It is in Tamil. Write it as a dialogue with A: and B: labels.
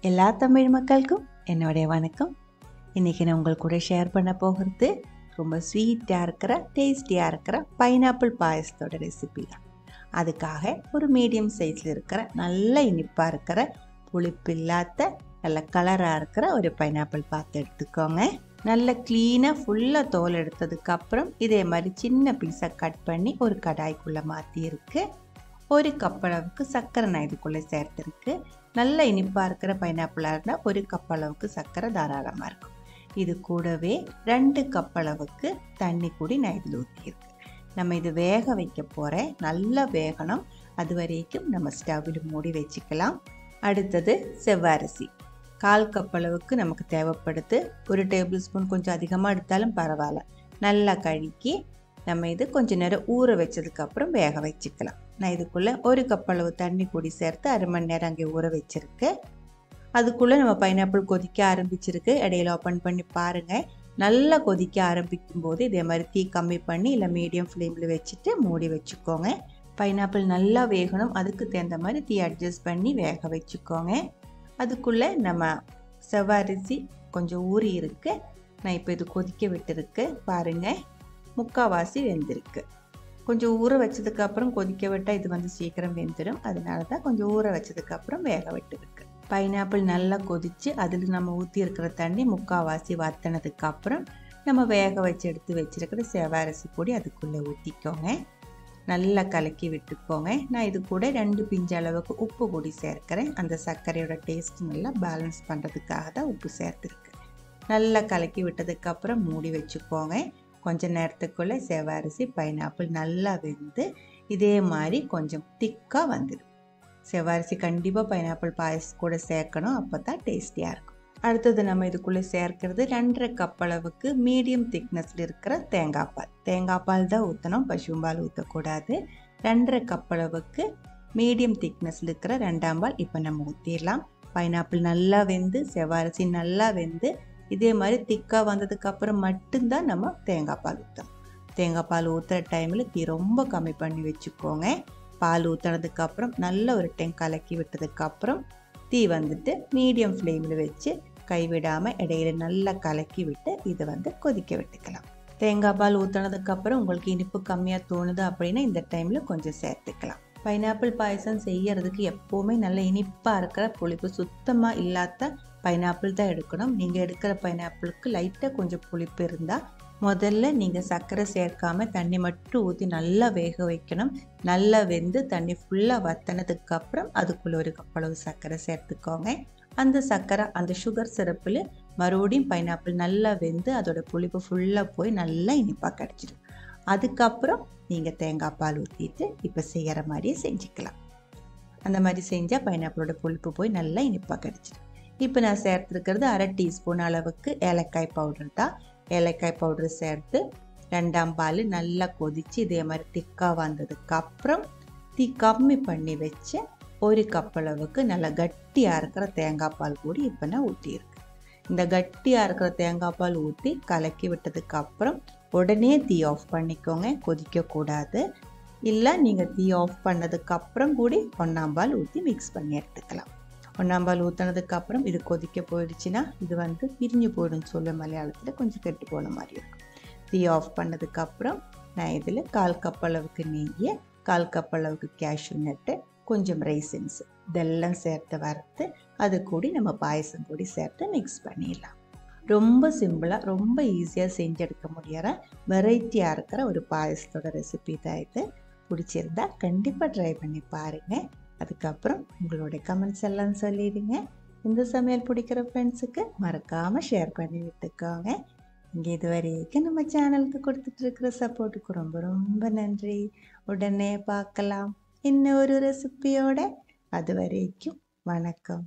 A: எல்லா தமிழ் மக்களுக்கும் என்னுடைய வணக்கம். இன்றைக்கி நான் உங்கள் கூட ஷேர் பண்ண போகிறது ரொம்ப ஸ்வீட்டாக இருக்கிற டேஸ்டியாக இருக்கிற பைனாப்பிள் பாயசத்தோட ரெசிபி தான். அதுக்காக ஒரு மீடியம் சைஸில் இருக்கிற நல்ல இனிப்பாக இருக்கிற புளிப்பு இல்லாத நல்ல கலராக இருக்கிற ஒரு பைனாப்பிள் பார்த்து எடுத்துக்கோங்க. நல்ல க்ளீனாக ஃபுல்லாக தோல் எடுத்ததுக்கப்புறம் இதே மாதிரி சின்ன பீஸாக கட் பண்ணி ஒரு கடாய்க்குள்ளே மாற்றியிருக்கு. ஒரு கப் அளவுக்கு சர்க்கரை நான் இதுக்குள்ளே சேர்த்துருக்கு. நல்ல இனிப்பாக இருக்கிற பைனாப்பிளாக இருந்தால் ஒரு கப் அளவுக்கு சர்க்கரை தாராளமாக இருக்கும். இது கூடவே 2 கப் அளவுக்கு தண்ணி கூடி நான் இதில் ஊற்றியிருக்கு. நம்ம இது வேக வைக்க போகிறேன். நல்லா வேகணும். அது வரைக்கும் நம்ம ஸ்டவ்வில் மூடி வச்சுக்கலாம். அடுத்தது செவ்வரிசி 1/4 கப் அளவுக்கு நமக்கு தேவைப்படுது. 1 டேபிள் ஸ்பூன் கொஞ்சம் அதிகமாக எடுத்தாலும் பரவாயில்ல. நல்லா கழுக்கி நம்ம இது கொஞ்சம் நேரம் ஊற வச்சதுக்கப்புறம் வேக வச்சுக்கலாம். நான் இதுக்குள்ளே 1 கப் அளவு தண்ணி கூடி சேர்த்து 1/2 மணி நேரம் அங்கே ஊற வச்சுருக்கேன். அதுக்குள்ளே நம்ம பைனாப்பிள் கொதிக்க ஆரம்பிச்சிருக்கு. இடையில ஓப்பன் பண்ணி பாருங்கள். நல்லா கொதிக்க ஆரம்பிக்கும் போது இதே மாதிரி தீ கம்மி பண்ணி இல்லை மீடியம் ஃப்ளேமில் வச்சுட்டு மூடி வச்சுக்கோங்க. பைனாப்பிள் நல்லா வேகணும். அதுக்கு தகுந்த மாதிரி தீ அட்ஜஸ்ட் பண்ணி வேக வச்சுக்கோங்க. அதுக்குள்ளே நம்ம செவ்வரிசி கொஞ்சம் ஊறி இருக்கு. நான் இப்போ இது கொதிக்க விட்டுருக்கு. பாருங்கள், முக்கால்வாசி வெந்திருக்கு. கொஞ்சம் ஊற வச்சதுக்கப்புறம் கொதிக்க விட்டால் இது சீக்கிரம் வெந்துடும். அதனால தான் கொஞ்சம் ஊற வச்சதுக்கப்புறம் வேக விட்டுருக்கு. பைனாப்பிள் நல்லா கொதித்து அதில் நம்ம ஊற்றி இருக்கிற தண்ணி முக்கால்வாசி வற்றினதுக்கப்புறம் நம்ம வேக வச்சு எடுத்து வச்சுருக்கிற செவ்வரிசி பொடி அதுக்குள்ளே ஊற்றிக்கோங்க. நல்லா கலக்கி விட்டுக்கோங்க. நான் இது கூட 2 பிஞ்சு அளவுக்கு உப்பு பொடி சேர்க்கிறேன். அந்த சர்க்கரையோட டேஸ்ட் நல்லா பேலன்ஸ் பண்ணுறதுக்காக தான் உப்பு சேர்த்துருக்கு. நல்லா கலக்கி விட்டதுக்கப்புறம் மூடி வச்சுக்கோங்க. கொஞ்ச நேரத்துக்குள்ளே செவ்வரிசி பைனாப்பிள் நல்லா வெந்து இதே மாதிரி கொஞ்சம் திக்காக வந்துடும். செவ்வரிசி கண்டிப்பாக பைனாப்பிள் பாயசம் கூட சேர்க்கணும். அப்போ தான் டேஸ்டியாக இருக்கும். அடுத்தது நம்ம இதுக்குள்ளே சேர்க்கிறது 2.5 கப் அளவுக்கு மீடியம் திக்னஸில் இருக்கிற தேங்காய் பால் தான் ஊற்றணும். பசும்பால் ஊற்றக்கூடாது. 2.5 கப் அளவுக்கு மீடியம் திக்னஸில் இருக்கிற 2ஆம் பால் இப்போ நம்ம ஊற்றிடலாம். பைனாப்பிள் நல்லா வெந்து செவ்வரிசி நல்லா வெந்து இதே மாதிரி திக்காக வந்ததுக்கப்புறம் மட்டும்தான் நம்ம தேங்காய் பால் ஊற்றணும். தேங்காய் பால் ஊற்றுற டைமில் தீ ரொம்ப கம்மி பண்ணி வச்சுக்கோங்க. பால் ஊற்றினதுக்கப்புறம் நல்ல ஒரு டைம் கலக்கி விட்டதுக்கப்புறம் தீ மீடியம் ஃப்ளேமில் வச்சு கைவிடாமல் இடையில நல்லா கலக்கி விட்டு இதை கொதிக்க விட்டுக்கலாம். தேங்காய் பால் ஊற்றினதுக்கப்புறம் உங்களுக்கு இனிப்பு கம்மியாக தோணுது அப்படின்னா இந்த டைமில் கொஞ்சம் சேர்த்துக்கலாம். பைனாப்பிள் பாயசம் செய்யறதுக்கு எப்போவுமே நல்ல இனிப்பாக இருக்கிற புளிப்பு சுத்தமாக இல்லாத பைனாப்பிள் தான் எடுக்கணும். நீங்கள் எடுக்கிற பைனாப்பிளுக்கு லைட்டாக கொஞ்சம் புளிப்பு இருந்தால் முதல்ல நீங்கள் சர்க்கரை சேர்க்காம தண்ணி மட்டும் ஊற்றி நல்லா வேக வைக்கணும். நல்லா வெந்து தண்ணி ஃபுல்லாக வற்றினதுக்கப்புறம் அதுக்குள்ளே 1 கப் அளவு சர்க்கரை சேர்த்துக்கோங்க. அந்த சர்க்கரை அந்த சுகர் சிரப்பில் மறுபடியும் பைனாப்பிள் நல்லா வெந்து அதோட புளிப்பு ஃபுல்லாக போய் நல்லா இனிப்பாக கிடச்சிடும். அதுக்கப்புறம் நீங்கள் தேங்காய் பால் ஊற்றிட்டு இப்போ செய்கிற மாதிரியே செஞ்சுக்கலாம். அந்த மாதிரி செஞ்சால் பைனாப்பிளோட புளிப்பு போய் நல்லா இனிப்பாக கிடச்சிடும். இப்போ நான் சேர்த்துருக்கிறது 1/2 டீஸ்பூன் அளவுக்கு ஏலக்காய் பவுடர் தான். ஏலக்காய் பவுடர் சேர்த்து 2ஆம் பால் நல்லா கொதித்து இதே மாதிரி திக்காக வந்ததுக்கப்புறம் தீ கம்மி பண்ணி வச்சு 1 கப் அளவுக்கு நல்லா கட்டியாக இருக்கிற தேங்காய் பால் கூடி இப்போ நான் ஊற்றியிருக்கேன். இந்த கட்டியாக இருக்கிற தேங்காய் பால் ஊற்றி கலக்கி விட்டதுக்கப்புறம் உடனே தீ ஆஃப் பண்ணிக்கோங்க. கொதிக்கக்கூடாது. இல்லை நீங்கள் தீ ஆஃப் பண்ணதுக்கப்புறம் கூடி 1ஆம் பால் ஊற்றி மிக்ஸ் பண்ணி எடுத்துக்கலாம். 1ஆம் பால் ஊற்றினதுக்கப்புறம் இது கொதிக்க போயிடுச்சுன்னா இது பிரிஞ்சு போயிடும்னு சொல்ல மலையாளத்தில் கொஞ்சம் கெட்டு போன மாதிரி இருக்கும். தீ ஆஃப் பண்ணதுக்கப்புறம் நான் இதில் 1/4 கப் அளவுக்கு நெய், 1/4 கப் அளவுக்கு கேஷ்யூ நட்டு, கொஞ்சம் ரைசின்ஸ் இதெல்லாம் சேர்த்து வறுத்து அது கூடி நம்ம பாயசம் கூடி சேர்த்து மிக்ஸ் பண்ணிடலாம். ரொம்ப சிம்பிளாக ரொம்ப ஈஸியாக செஞ்செடுக்க முடியாத வெரைட்டியாக இருக்கிற ஒரு பாயசத்தோட ரெசிபி தான் இது. பிடிச்சிருந்தா கண்டிப்பாக ட்ரை பண்ணி பாருங்கள். அதுக்கப்புறம் உங்களோட கமெண்ட்ஸ் எல்லாம் சொல்லிடுங்க. இந்த சமையல் பிடிக்கிற ஃப்ரெண்ட்ஸுக்கு மறக்காமல் ஷேர் பண்ணி விட்டுக்கோங்க. இங்கே இது வரைக்கும் நம்ம சேனலுக்கு கொடுத்துட்டு இருக்கிற சப்போர்ட்டுக்கு ரொம்ப ரொம்ப நன்றி. உடனே பார்க்கலாம் இன்னொரு ரெசிபியோட. அது வரைக்கும் வணக்கம்.